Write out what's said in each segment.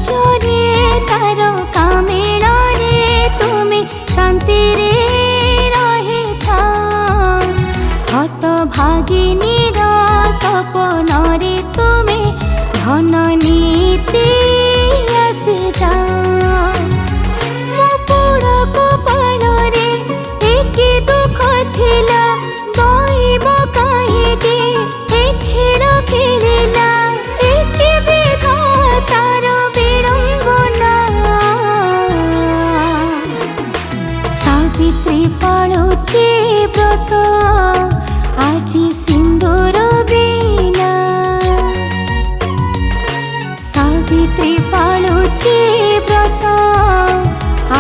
चरे तार कामेण रे तुमे शांति रे रहे था हत भागिनीर सपन रे तुमे धन नीति आसे जा मो बड़ कपाल रे एके दुख थिला दैव काहेके ए खेल खेलिला एके विधातार विडम्बना सावित्री पाळुची व्रत आजी सिंदूर बिना सावित्री पाळुची व्रत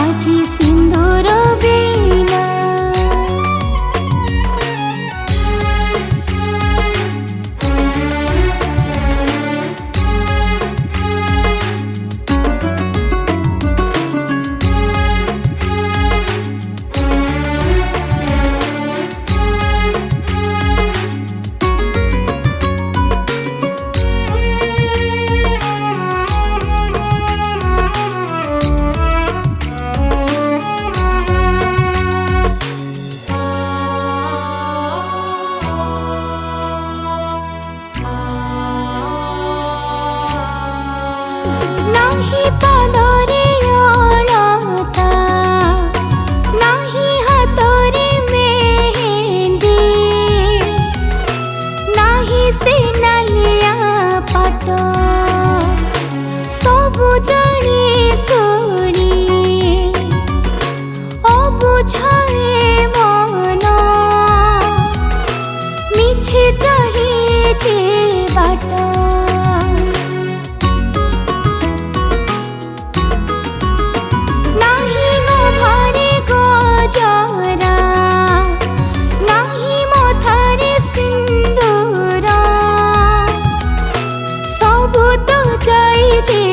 आजी सिंदूर बिना नाही पादरे अलता नाही हातरे मेहंदी नाही से नालिया पाट सबु जानी सुनी अबुझाए मन मिछे चाहे जे बाट नाही गोभारे गजरा नाही मथारे सिंदूर सबु तो जाई जे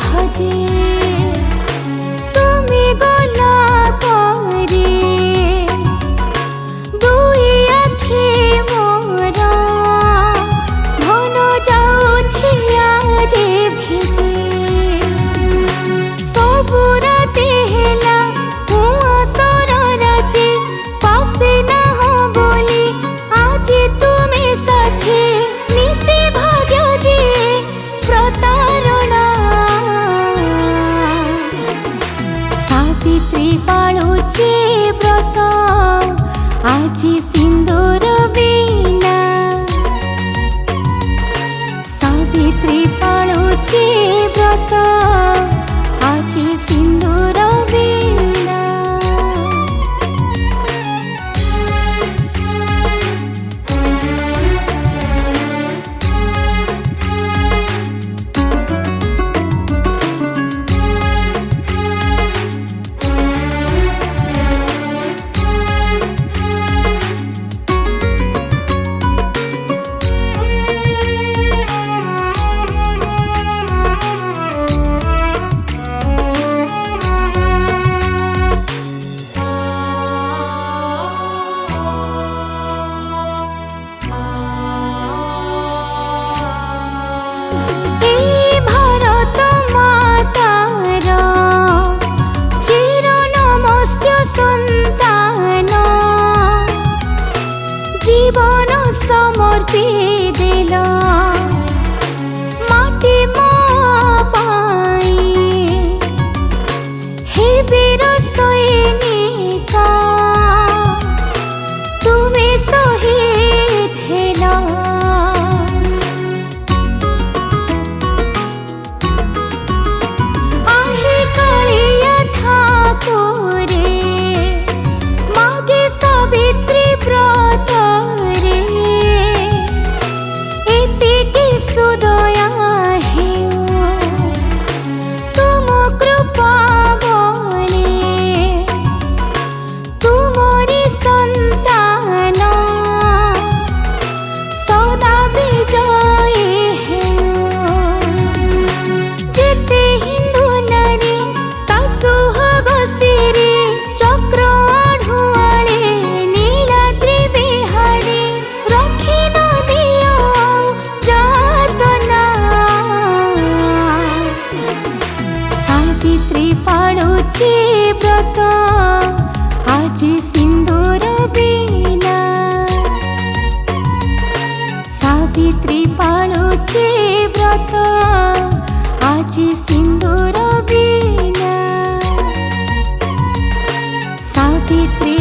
हजे तुमी गला परे दुई आखि मोर धन जाउछि आजे भिजे सबु राति हेला उआसर राति पासे ना हो बोली आज तुमे साथी नीति भाग्य दिए प्रतारणा सावित्री पाळुची व्रत आजी सिंदूर बिना सावित्री पाळुची व्रत आजी सिंदूर बिना जीवन समर्पी देल माटी मो पाई हे वीर सैनिक तुमे शहीद हेला आहे कालिया ठाकुरे मागे सावित्री व्रत रे एते କରୁଛି ବ୍ରତ ଆଜି ସିନ୍ଦୁର ବିନା। ସାବିତ୍ରୀ